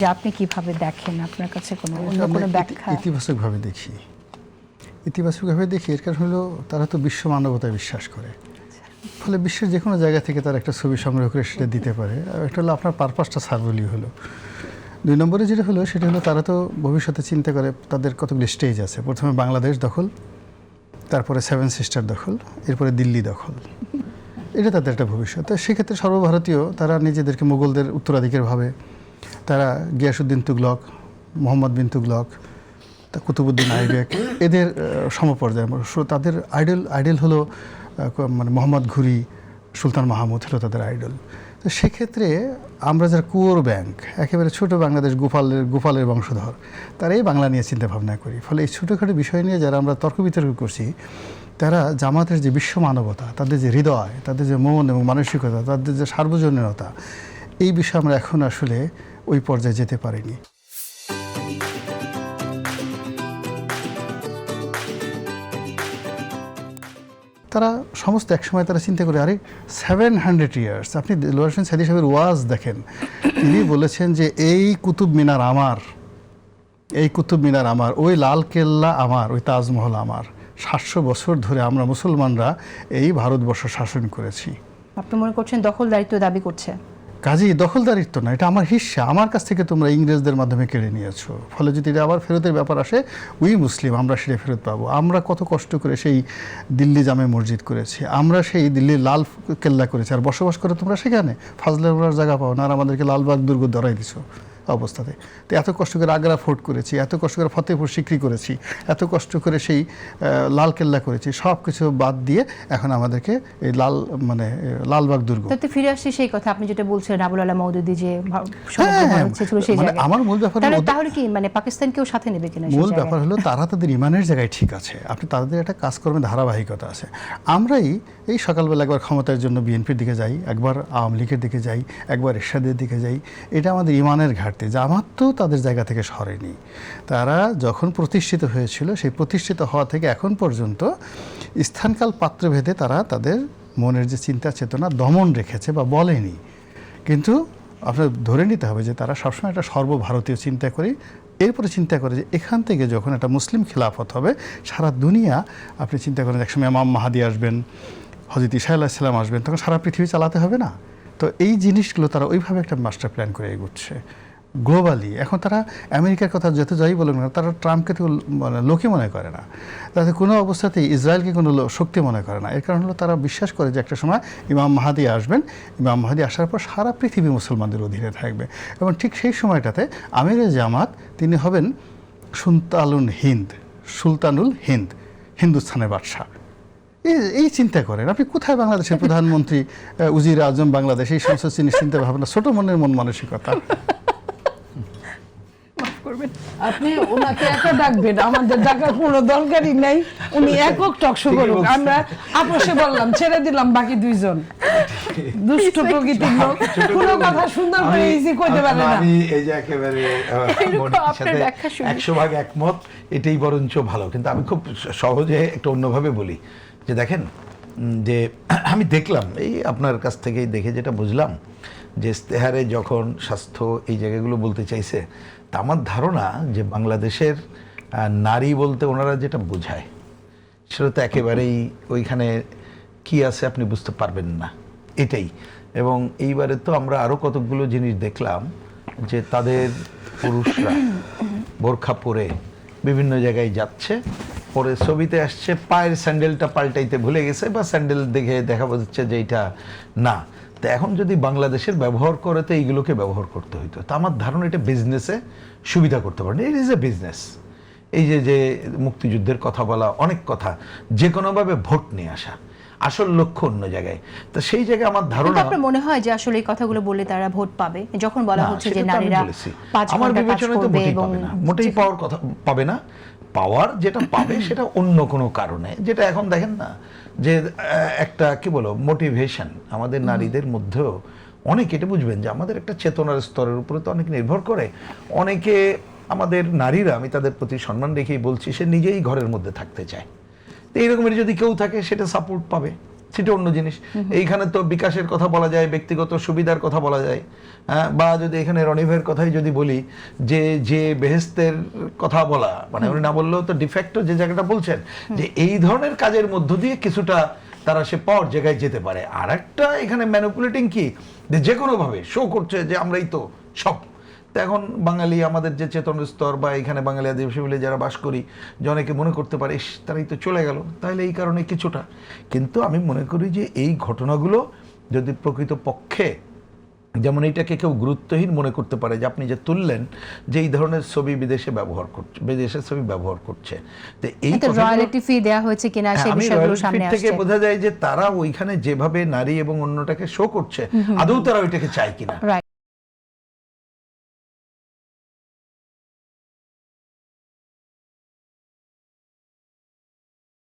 যে আপনি কিভাবে দেখেন, আপনার কাছে কোনো অন্য কোনো ব্যাখ্যা? ইতিবাচকভাবে দেখি, ইতিবাচকভাবে দেখি। এর কারণ হলো তারা তো বিশ্ব মানবতায় বিশ্বাস করে, ফলে বিশ্বের যে কোনো জায়গা থেকে তারা একটা ছবি সংগ্রহ করে সেটা দিতে পারে। একটা হলো আপনার পারপাসটা সার্ভেলি হলো। 2 নম্বরে যেটা হলো সেটা হলো তারা তো ভবিষ্যতে চিন্তা করে তাদের কতগুলি স্টেজ আছে। প্রথমে বাংলাদেশ দখল, তারপরে 7 সিস্টার দখল, এরপরে দিল্লি দখল। এটা তাদের একটা ভবিষ্যৎ। তো সেক্ষেত্রে সর্বভারতীয় তারা নিজেদেরকে মুঘলদের উত্তরাধিকার ভাবে। তারা গিয়াসুদ্দিন তুগলক, মোহাম্মদ বিন তুগলক, কুতুবুদ্দিন আইবেক, এদের সমপর্যায়ে তাদের আইডল হলো মানে মোহাম্মদ ঘুরি, সুলতান মাহমুদ হলো তাদের আইডল। তো সেক্ষেত্রে আমরা যারা কুয়োর ব্যাংক, একেবারে ছোট বাংলাদেশ, গোপালের বংশধর, তারাই বাংলা নিয়ে চিন্তা ভাবনা করি। ফলে এই ছোটোখাটো বিষয় নিয়ে যারা আমরা তর্ক বিতর্ক করছি, তারা জামাতের যে বিশ্ব মানবতা, তাদের যে হৃদয়, তাদের যে মন এবং মানসিকতা, তাদের যে সার্বজনীনতা, এই বিষয়ে আমরা এখন আসলে ওই পর্যায়ে যেতে পারিনি। তারা সমস্ত একসময় তারা চিন্তা করে, আরে 700 ইয়ার্স, আপনি লোয়ার হোসেন সাঈদী সাহেবের ওয়াজ দেখেন, তিনি বলেছেন যে এই কুতুব মিনার আমার, এই কুতুব মিনার আমার, ওই লাল কেল্লা আমার, ওই তাজমহল আমার। 700 বছর ধরে আমরা মুসলমানরা এই ভারতবর্ষ শাসন করেছি। আপনি মনে করছেন দখলদারিত্ব দাবি করছে? কাজেই দখলদারিত্ব না, এটা আমার হিস্সা, আমার কাছ থেকে তোমরা ইংরেজদের মাধ্যমে কেড়ে নিয়েছো। ফলে যদি এটা আবার ফেরতের ব্যাপার আসে, ওই মুসলিম আমরা সেটা ফেরত পাবো। আমরা কত কষ্ট করে সেই দিল্লি জামে মসজিদ করেছি, আমরা সেই দিল্লির লাল কেল্লা করেছি, আর বসবাস করে তোমরা সেখানে ফাজলের জায়গা পাও না, আর আমাদেরকে লালবাগ দুর্গ ধরাই দিছো অবস্থাতে। তো এত কষ্ট করে আগ্রা ফোর্ট করেছি, এত কষ্ট করে ফতেহপুর সিক্রি করেছি, এত কষ্ট করে সেই লাল কেল্লা করেছি, সব কিছু বাদ দিয়ে এখন আমাদেরকে এই লালবাগ দুর্গ। তাতে ফিরে আসছি সেই কথা আপনি যেটা বলছিলেন, আবুল আলা মওদুদি যে ছিল সেই জায়গায়। আমার মূল ব্যাপার তাহলে কি মানে পাকিস্তানকেও সাথে নেবে কিনা? মূল ব্যাপার হলো তারা তাদের ইমানের জায়গায় ঠিক আছে, আপনি তাদের একটা কাজকর্মের ধারাবাহিকতা আছে। আমরাই এই সকালবেলা একবার ক্ষমতার জন্য বিএনপির দিকে যাই, একবার আওয়ামী লীগের দিকে যাই, একবার এরশাদের দিকে যাই। এটা আমাদের ইমানের ঘাটতি। জামাত তো তাদের জায়গা থেকে সরেনি। তারা যখন প্রতিষ্ঠিত হয়েছিল, সেই প্রতিষ্ঠিত হওয়া থেকে এখন পর্যন্ত স্থানকাল পাত্রভেদে তারা তাদের মনের যে চিন্তা চেতনা দমন রেখেছে বা বলেনি। কিন্তু আপনার ধরে নিতে হবে যে তারা সবসময় একটা সর্বভারতীয় চিন্তা করে, এরপরে চিন্তা করে যে এখান থেকে যখন একটা মুসলিম খিলাফত হবে, সারা দুনিয়া, আপনি চিন্তা করেন একসময় ইমাম মাহাদি আসবেন, হযরত ঈসা আলাইহিস সালাম আসবেন, তখন সারা পৃথিবী চালাতে হবে না। তো এই জিনিসগুলো তারা ওইভাবে একটা মাস্টার প্ল্যান করে এগোচ্ছে গ্লোবালি। এখন তারা আমেরিকার কথা যত যাই বলুন না, তারা ট্রাম্পকে তো লোকে মনে করে না, তাদের কোনো অবস্থাতেই ইসরায়েলকে কোনো শক্তি মনে করে না। এর কারণ হলো তারা বিশ্বাস করে যে একটা সময় ইমাম মাহাদি আসবেন, ইমাম মাহাদি আসার পর সারা পৃথিবী মুসলমানদের অধীনে থাকবে। এবং ঠিক সেই সময়টাতে আমিরে জামাত তিনি হবেন সুলতানুল হিন্দ, হিন্দুস্থানের বাদশাহ। এই চিন্তা করেন আপনি, কোথায় বাংলাদেশের প্রধানমন্ত্রী, উজির আজম বাংলাদেশ, এই সমস্ত জিনিস চিন্তা ভাবনা, ছোট মনের মন মানসিকতা। আপনি ওনাকে একা ডাকবেন, আমাদের ডাকার কোনো দরকারই নাই। উনি একক টকশো করুন, আমরা আপোষে বললাম, ছেড়ে দিলাম বাকি দুইজন দুষ্ট প্রকৃতির লোক, কোনো কথা সুন্দর করে ইজি কইতে পারে না। আমি এই যে একেবারে 100% একমত, এটাই বরঞ্চ ভালো। কিন্তু আমি খুব সহজে একটু অন্যভাবে বলি যে দেখেন, যে আমি দেখলাম এই আপনার কাছ থেকেই দেখে যেটা বুঝলাম যে ইস্তেহারে যখন স্বাস্থ্য এই জায়গাগুলো বলতে চাইছে, তা আমার ধারণা যে বাংলাদেশের নারী বলতে ওনারা যেটা বোঝায় সেটা তো একেবারেই ওইখানে কি আছে আপনি বুঝতে পারবেন না, এটাই। এবং এইবারে তো আমরা আরও কতকগুলো জিনিস দেখলাম যে তাদের পুরুষরা বোরখা পরে বিভিন্ন জায়গায় যাচ্ছে, পরে ছবিতে আসছে পায়ের স্যান্ডেলটা পাল্টাইতে ভুলে গেছে, বা স্যান্ডেল দেখে দেখা যাচ্ছে যে এটা না। তো এখন যদি বাংলাদেশের ব্যবহার করে তো এইগুলোকে ব্যবহার করতে হইতো। তো আমার ধারণা এটা বিজনেসে সুবিধা করতে পারেন। It is a business. এই যে মুক্তিযুদ্ধের কথা বলা, অনেক কথা, যে কোনোভাবে ভোট নিয়ে আসা, আসল লক্ষ্য অন্য জায়গায়। তো সেই জায়গায় আমার ধারণা, আপনার মনে হয় যে আসলে এই কথাগুলো বললে তারা ভোট পাবে? যখন বলা হচ্ছে যে নারীরা আমার বিবেচনায় তো মোটেই পাবে না, মোটেই পাওয়ার কথা পাবে না। পাওয়ার যেটা পাবে সেটা অন্য কোনো কারণে, যেটা এখন দেখেন না যে একটা কি বলো মোটিভেশন আমাদের নারীদের মধ্যেও অনেক, এটা বুঝবেন যে আমাদের একটা চেতনার স্তরের উপরে তো অনেক নির্ভর করে। অনেকে আমাদের নারীরা, আমি তাদের প্রতি সম্মান রেখেই বলছি, সে নিজেই ঘরের মধ্যে থাকতে চায়। তো এইরকমের যদি কেউ থাকে সেটা সাপোর্ট পাবে। সেটা অন্য জিনিস। এইখানে তো বিকাশের কথা বলা যায়, ব্যক্তিগত সুবিধার কথা বলা যায়, বা যদি এখানে রনিভের কথাই যদি বলি যে যে বেহেস্তের কথা বলা, মানে উনি না বললেও তো ডিফ্যাক্টো যে জায়গাটা বলছেন যে এই ধরনের কাজের মধ্য দিয়ে কিছুটা তারা সে পাওয়ার জায়গায় যেতে পারে। আর একটা এখানে ম্যানিপুলেটিং কি, যে কোনো ভাবে শো করছে যে আমরাই তো সব। তো এখন বাঙালি আমাদের যে চেতন স্তর বা এখানে বাঙালি আদিবাসী মিলে যারা বাস করি, যে অনেকে মনে করতে পারে ইস, তারাই তো চলে গেল, তাহলে এই কারণে কিছুটা। কিন্তু আমি মনে করি যে এই ঘটনাগুলো যদি প্রকৃত পক্ষে, যেমন এইটাকে কেউ গুরুত্বহীন মনে করতে পারে, যে আপনি যে তুললেন যে এই ধরনের ছবি বিদেশে ব্যবহার করছে, বিদেশের ছবি ব্যবহার করছে, তো এই রয়্যালিটি ফি দেওয়া হয়েছে কিনা সেই আমি বিষয়গুলো সামনে থেকে আসছে। বোঝা যায় যে তারা ওইখানে যেভাবে নারী এবং অন্যটাকে শো করছে, আদৌ তারা ওইটাকে চায় কিনা। রাইট।